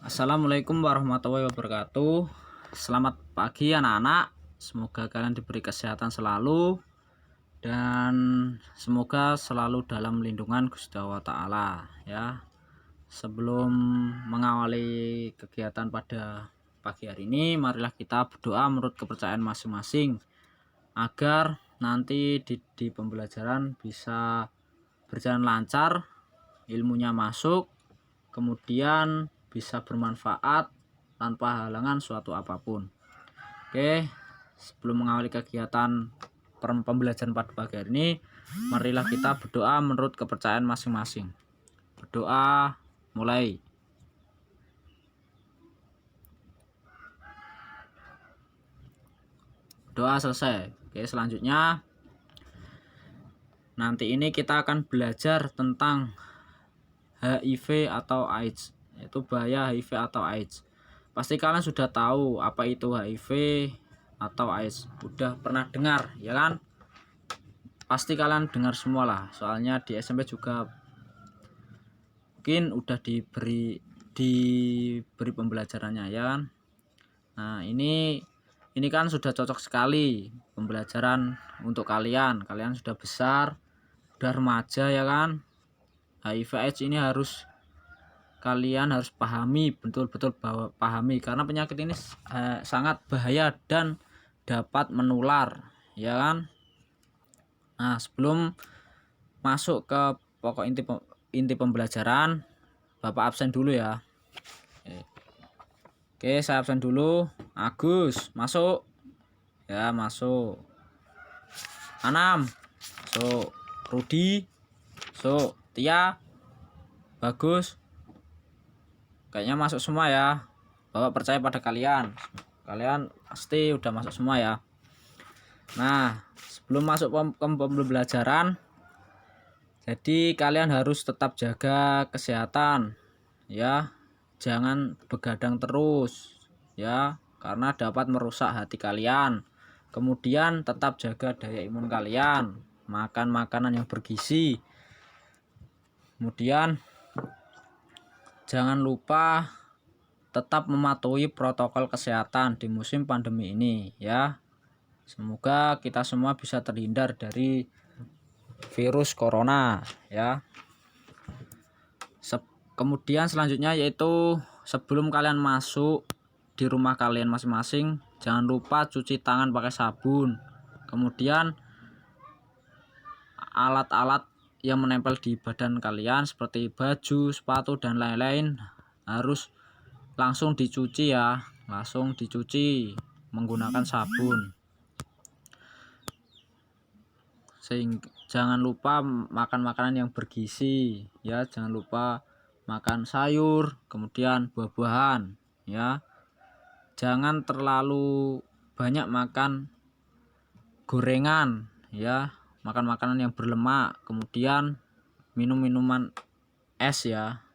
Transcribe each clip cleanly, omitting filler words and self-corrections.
Assalamualaikum warahmatullahi wabarakatuh. Selamat pagi anak-anak. Semoga kalian diberi kesehatan selalu dan semoga selalu dalam lindungan Gusti Allah Ta'ala ya. Sebelum mengawali kegiatan pada pagi hari ini, marilah kita berdoa menurut kepercayaan masing-masing agar nanti di pembelajaran bisa berjalan lancar, ilmunya masuk, kemudian bisa bermanfaat tanpa halangan suatu apapun. Oke, sebelum mengawali kegiatan pembelajaran pada pagi hari ini, marilah kita berdoa menurut kepercayaan masing-masing. Berdoa mulai. Doa selesai. Oke, selanjutnya nanti ini kita akan belajar tentang HIV atau AIDS, yaitu bahaya HIV atau AIDS. Pasti kalian sudah tahu apa itu HIV atau AIDS, udah pernah dengar ya kan? Pasti kalian dengar semua lah, soalnya di SMP juga mungkin udah diberi pembelajarannya ya kan? Nah ini kan sudah cocok sekali pembelajaran untuk kalian sudah besar, udah remaja ya kan? HIV AIDS ini kalian harus pahami, betul-betul pahami, karena penyakit ini sangat bahaya dan dapat menular ya kan. Nah sebelum masuk ke pokok inti pembelajaran, Bapak absen dulu ya. Oke, saya absen dulu. Agus masuk ya, masuk. Anam masuk. Rudi masuk. Tia, Bagus, kayaknya masuk semua ya. Bapak percaya pada kalian pasti udah masuk semua ya. Nah sebelum masuk ke pembelajaran, jadi kalian harus tetap jaga kesehatan ya, jangan begadang terus ya, karena dapat merusak hati kalian. Kemudian tetap jaga daya imun kalian, makan makanan yang bergizi. Kemudian jangan lupa tetap mematuhi protokol kesehatan di musim pandemi ini ya. Semoga kita semua bisa terhindar dari virus corona ya. Kemudian selanjutnya yaitu sebelum kalian masuk di rumah kalian masing-masing, jangan lupa cuci tangan pakai sabun. Kemudian alat-alat yang menempel di badan kalian seperti baju, sepatu dan lain-lain harus langsung dicuci ya, langsung dicuci menggunakan sabun. Sehingga jangan lupa makan makanan yang bergizi ya, jangan lupa makan sayur, kemudian buah-buahan ya. Jangan terlalu banyak makan gorengan ya, makan makanan yang berlemak, kemudian minum minuman es ya,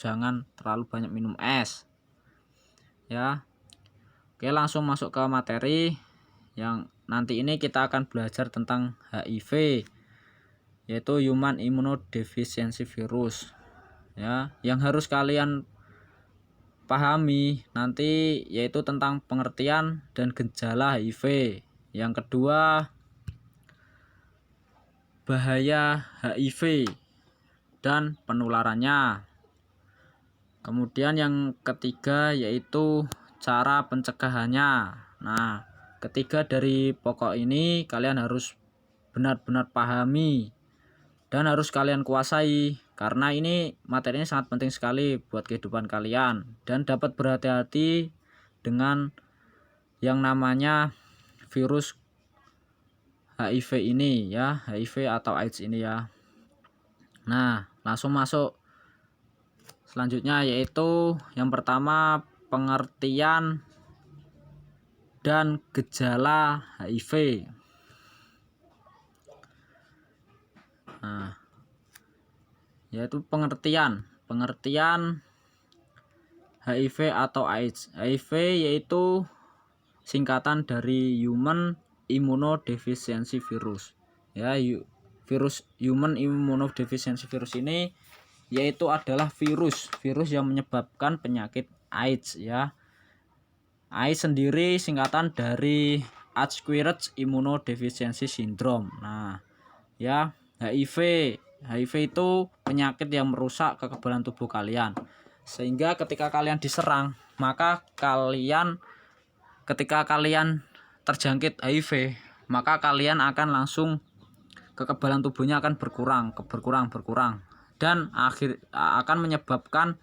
jangan terlalu banyak minum es ya. Oke, langsung masuk ke materi yang nanti ini kita akan belajar tentang HIV, yaitu Human Immunodeficiency Virus ya. Yang harus kalian pahami nanti yaitu tentang pengertian dan gejala HIV. Yang kedua, bahaya HIV dan penularannya. Kemudian yang ketiga yaitu cara pencegahannya. Nah, ketiga dari pokok ini kalian harus benar-benar pahami dan harus kalian kuasai, karena ini materinya sangat penting sekali buat kehidupan kalian, dan dapat berhati-hati dengan yang namanya virus HIV ini ya, HIV atau AIDS ini ya. Nah langsung masuk selanjutnya, yaitu yang pertama pengertian dan gejala HIV. Nah, yaitu pengertian HIV atau AIDS. HIV yaitu singkatan dari Human Immunodeficiency Virus ya. Virus Human Immunodeficiency Virus ini yaitu adalah virus yang menyebabkan penyakit AIDS ya. AIDS sendiri singkatan dari Acquired Immunodeficiency Syndrome. Nah, ya, HIV itu penyakit yang merusak kekebalan tubuh kalian. Sehingga ketika kalian diserang, maka ketika kalian terjangkit HIV, maka kalian akan langsung kekebalan tubuhnya akan berkurang dan akan menyebabkan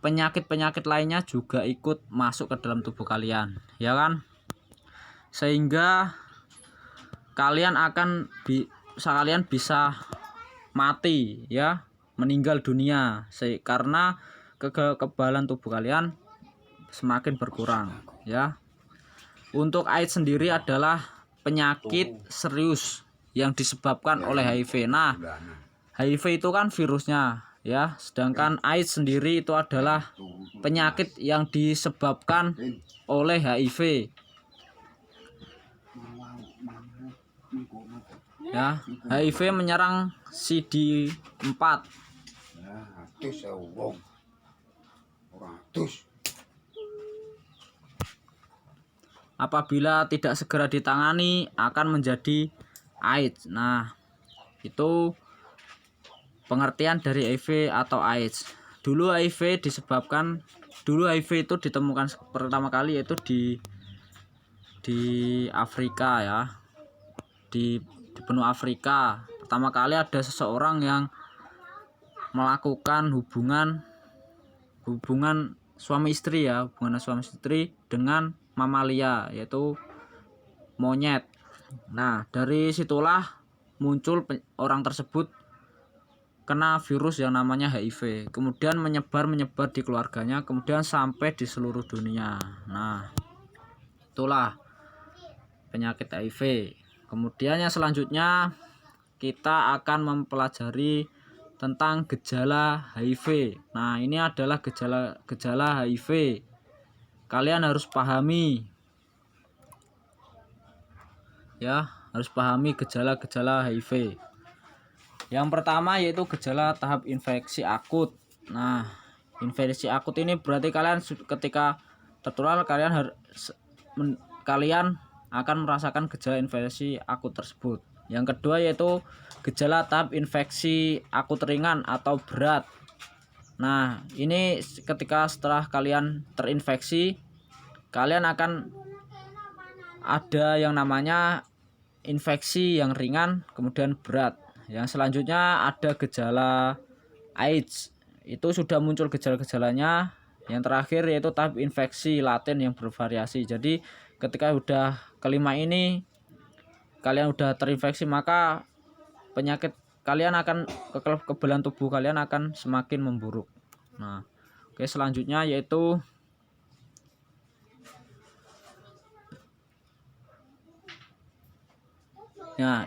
penyakit-penyakit lainnya juga ikut masuk ke dalam tubuh kalian, ya kan? Sehingga kalian bisa mati ya, meninggal dunia karena kekebalan tubuh kalian semakin berkurang ya. Untuk AIDS sendiri adalah penyakit serius yang disebabkan oleh HIV. Nah, HIV itu kan virusnya ya, sedangkan AIDS sendiri itu adalah penyakit yang disebabkan oleh HIV. Ya, HIV menyerang CD4. Apabila tidak segera ditangani akan menjadi AIDS. Nah, itu pengertian dari HIV atau AIDS. Dulu HIV itu ditemukan pertama kali yaitu di Afrika ya. Di benua Afrika. Pertama kali ada seseorang yang melakukan hubungan suami istri ya, hubungan suami istri dengan mamalia yaitu monyet. Nah, dari situlah muncul orang tersebut kena virus yang namanya HIV, kemudian menyebar di keluarganya, kemudian sampai di seluruh dunia. Nah, itulah penyakit HIV. Kemudian yang selanjutnya kita akan mempelajari tentang gejala HIV. Nah, ini adalah gejala HIV. Kalian harus pahami ya, harus pahami gejala-gejala HIV. Yang pertama yaitu gejala tahap infeksi akut. Nah, infeksi akut ini berarti kalian ketika tertular kalian akan merasakan gejala infeksi akut tersebut. Yang kedua yaitu gejala tahap infeksi akut ringan atau berat. Nah, ini ketika setelah kalian terinfeksi, kalian akan ada yang namanya infeksi yang ringan kemudian berat. Yang selanjutnya ada gejala AIDS. Itu sudah muncul gejala-gejalanya. Yang terakhir yaitu tahap infeksi laten yang bervariasi. Jadi ketika udah kelima ini kalian udah terinfeksi, maka penyakit kalian akan kekebalan tubuh kalian akan semakin memburuk. Nah, oke, selanjutnya yaitu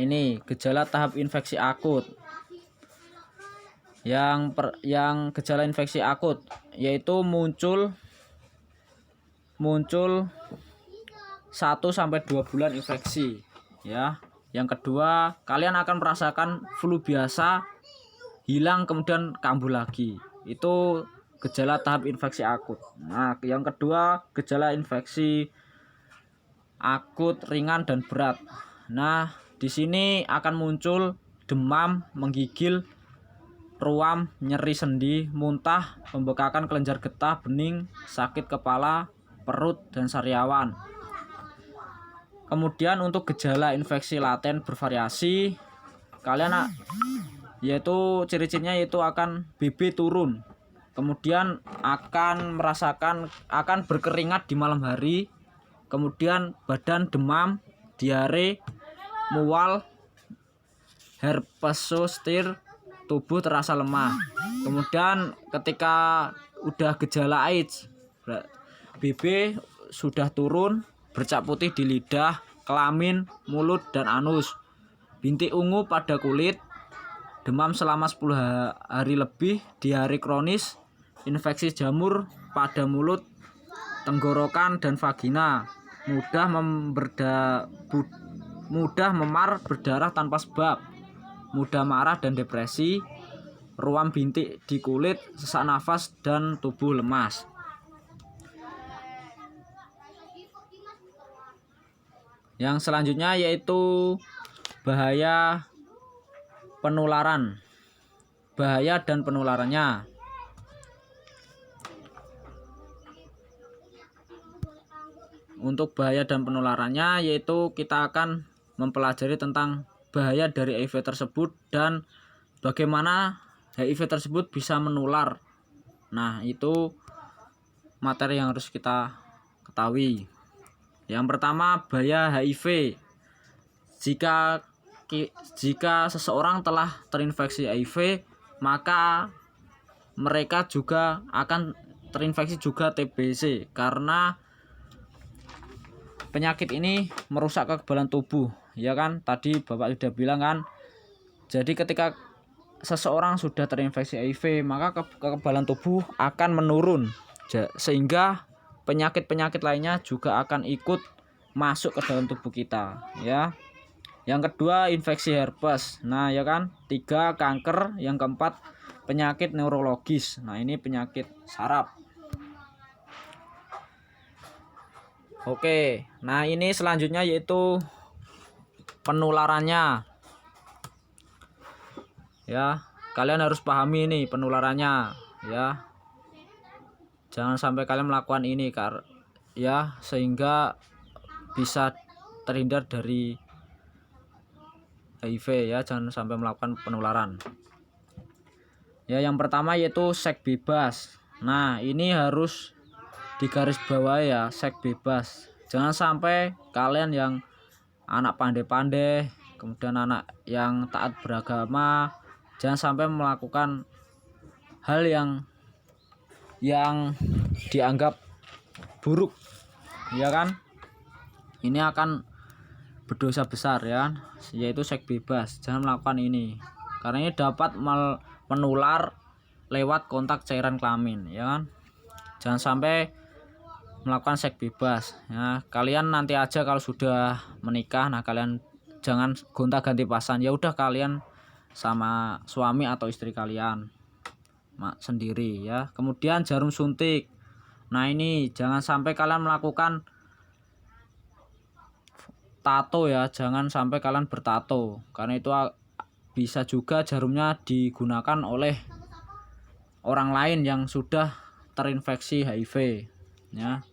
ini gejala tahap infeksi akut. Yang gejala infeksi akut yaitu muncul 1-2 bulan infeksi ya. Yang kedua, kalian akan merasakan flu biasa hilang kemudian kambuh lagi. Itu gejala tahap infeksi akut. Nah, yang kedua gejala infeksi akut ringan dan berat. Nah, di sini akan muncul demam, menggigil, ruam, nyeri sendi, muntah, pembekakan kelenjar getah bening, sakit kepala, perut, dan sariawan. Kemudian untuk gejala infeksi laten bervariasi, kalian yaitu ciri-cirinya yaitu akan BB turun, kemudian akan berkeringat di malam hari, kemudian badan demam, diare, mual, herpes zoster, tubuh terasa lemah. Kemudian ketika udah gejala AIDS, BB sudah turun, bercak putih di lidah, kelamin, mulut, dan anus, bintik ungu pada kulit, demam selama 10 hari lebih, diare kronis, infeksi jamur pada mulut, tenggorokan, dan vagina, mudah memar, berdarah tanpa sebab, mudah marah dan depresi, ruam bintik di kulit, sesak nafas, dan tubuh lemas. Yang selanjutnya yaitu bahaya penularan. Bahaya dan penularannya. Untuk bahaya dan penularannya yaitu kita akan mempelajari tentang bahaya dari HIV tersebut dan bagaimana HIV tersebut bisa menular. Nah, itu materi yang harus kita ketahui. Yang pertama, bahaya HIV. Jika seseorang telah terinfeksi HIV, maka mereka juga akan terinfeksi juga TBC, karena penyakit ini merusak kekebalan tubuh, ya kan? Tadi Bapak sudah bilang kan. Jadi ketika seseorang sudah terinfeksi HIV, maka kekebalan tubuh akan menurun, sehingga penyakit-penyakit lainnya juga akan ikut masuk ke dalam tubuh kita, ya. Yang kedua, infeksi herpes. Nah, ya kan? 3, kanker. Yang keempat, penyakit neurologis. Nah, ini penyakit saraf. Oke, nah ini selanjutnya yaitu penularannya. Ya, kalian harus pahami ini penularannya, ya. Jangan sampai kalian melakukan ini ya, sehingga bisa terhindar dari HIV, ya. Jangan sampai melakukan penularan. Ya, yang pertama yaitu seks bebas. Nah, ini harus digaris bawah ya, seks bebas. Jangan sampai kalian yang anak pandai-pandai, kemudian anak yang taat beragama, jangan sampai melakukan hal yang dianggap buruk, ya kan? Ini akan berdosa besar, ya, yaitu seks bebas. Jangan melakukan ini karena ini dapat menular lewat kontak cairan kelamin, ya kan? Jangan sampai melakukan seks bebas, ya. Kalian nanti aja kalau sudah menikah, nah kalian jangan gonta-ganti pasangan. Ya udah, kalian sama suami atau istri kalian sendiri, ya. Kemudian jarum suntik. Nah, ini jangan sampai kalian melakukan tato, ya. Jangan sampai kalian bertato, karena itu bisa juga jarumnya digunakan oleh orang lain yang sudah terinfeksi HIV, ya.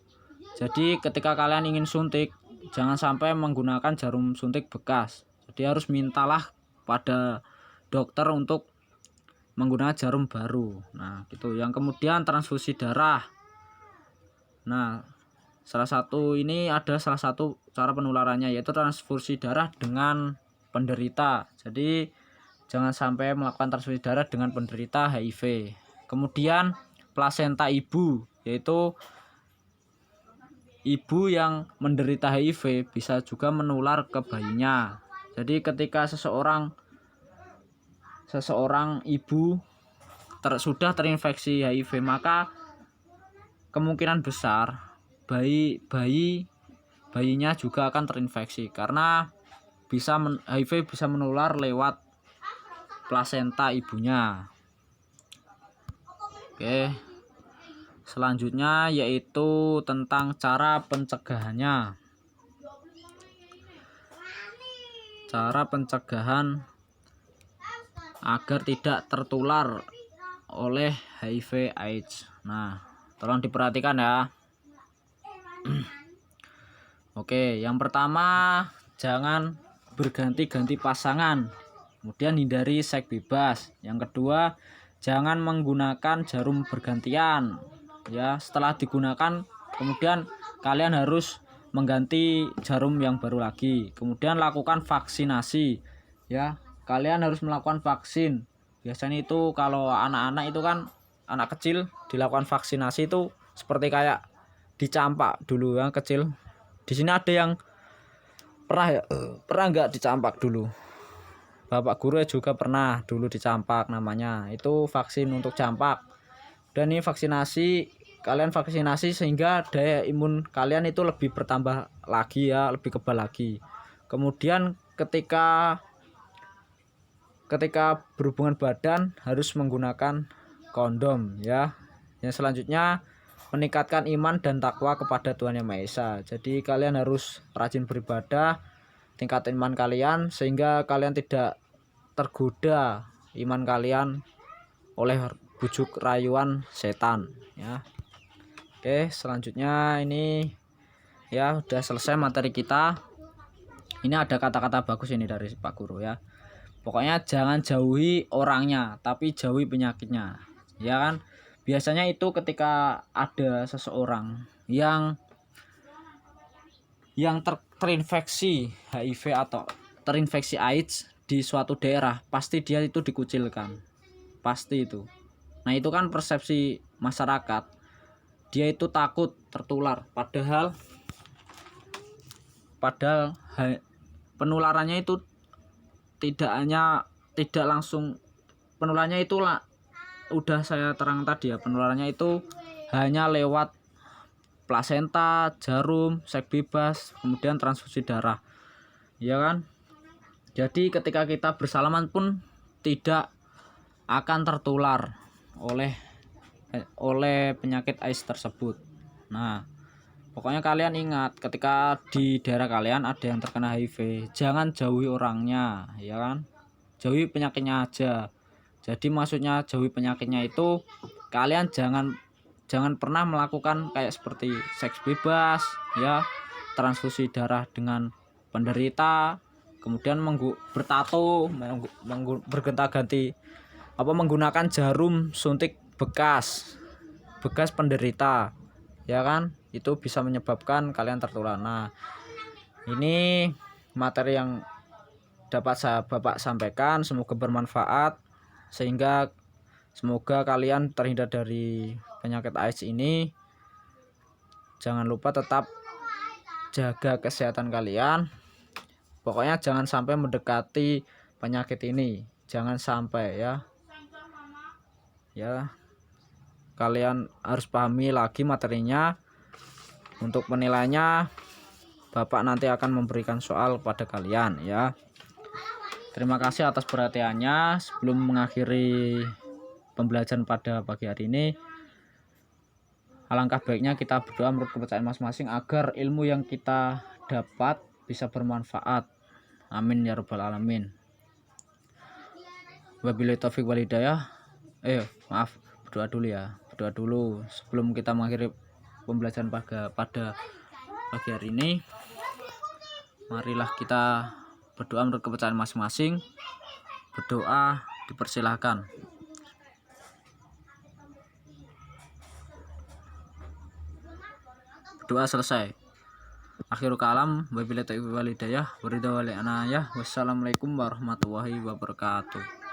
Jadi ketika kalian ingin suntik, jangan sampai menggunakan jarum suntik bekas. Jadi harus mintalah pada dokter untuk menggunakan jarum baru. Nah, gitu. Yang kemudian transfusi darah. Nah, salah satu cara penularannya yaitu transfusi darah dengan penderita. Jadi jangan sampai melakukan transfusi darah dengan penderita HIV. Kemudian plasenta ibu, yaitu ibu yang menderita HIV bisa juga menular ke bayinya. Jadi ketika seseorang ibu sudah terinfeksi HIV, maka kemungkinan besar bayinya juga akan terinfeksi, karena HIV bisa menular lewat plasenta ibunya. Oke. Selanjutnya yaitu tentang cara pencegahannya. Cara pencegahan agar tidak tertular oleh HIV AIDS. Nah, tolong diperhatikan ya. Oke, yang pertama, jangan berganti-ganti pasangan. Kemudian hindari seks bebas. Yang kedua, jangan menggunakan jarum bergantian. Ya, setelah digunakan kemudian kalian harus mengganti jarum yang baru lagi. Kemudian lakukan vaksinasi, ya. Kalian harus melakukan vaksin. Biasanya itu kalau anak-anak itu kan, anak kecil dilakukan vaksinasi itu seperti kayak dicampak dulu, ya, kecil. Di sini ada yang pernah nggak dicampak dulu? Bapak guru juga pernah dulu dicampak, namanya itu vaksin untuk campak. Dan ini vaksinasi, kalian vaksinasi sehingga daya imun kalian itu lebih bertambah lagi, ya, lebih kebal lagi. Kemudian ketika ketika berhubungan badan harus menggunakan kondom ya. Yang selanjutnya meningkatkan iman dan takwa kepada Tuhan Yang Maha Esa. Jadi kalian harus rajin beribadah, tingkat iman kalian sehingga kalian tidak tergoda iman kalian oleh bujuk rayuan setan ya. Oke, selanjutnya ini ya udah selesai materi kita. Ini ada kata-kata bagus ini dari Pak Guru ya. Pokoknya jangan jauhi orangnya, tapi jauhi penyakitnya. Ya kan? Biasanya itu ketika ada seseorang yang terinfeksi HIV atau terinfeksi AIDS di suatu daerah, pasti dia itu dikucilkan. Pasti itu. Nah, itu kan persepsi masyarakat. Dia itu takut tertular, padahal penularannya itu tidak langsung, penularannya itu udah saya terang tadi ya, penularannya itu hanya lewat plasenta, jarum, seks bebas, kemudian transfusi darah ya kan. Jadi ketika kita bersalaman pun tidak akan tertular oleh penyakit AIDS tersebut. Nah, pokoknya kalian ingat, ketika di daerah kalian ada yang terkena HIV, jangan jauhi orangnya ya kan, jauhi penyakitnya aja. Jadi maksudnya jauhi penyakitnya itu kalian jangan pernah melakukan kayak seperti seks bebas ya, transfusi darah dengan penderita, kemudian bertato, bergonta-ganti menggunakan jarum suntik bekas penderita ya kan, itu bisa menyebabkan kalian tertular. Nah, ini materi yang dapat Bapak sampaikan, semoga bermanfaat sehingga semoga kalian terhindar dari penyakit AIDS ini. Jangan lupa tetap jaga kesehatan kalian. Pokoknya jangan sampai mendekati penyakit ini, jangan sampai ya. Ya, kalian harus pahami lagi materinya. Untuk penilaiannya Bapak nanti akan memberikan soal pada kalian ya. Terima kasih atas perhatiannya. Sebelum mengakhiri pembelajaran pada pagi hari ini, alangkah baiknya kita berdoa menurut kepercayaan masing-masing agar ilmu yang kita dapat bisa bermanfaat. Amin ya rabbal alamin. Wabillahi taufiq wal hidayah. Maaf, berdoa dulu ya. Berdoa dulu sebelum kita mengakhiri pembelajaran pada pagi hari ini. Marilah kita berdoa menurut kepercayaan masing-masing. Berdoa dipersilahkan. Berdoa selesai. Akhirul kalam, wabillahi taufiq wal hidayah, wassalamualaikum warahmatullahi wabarakatuh.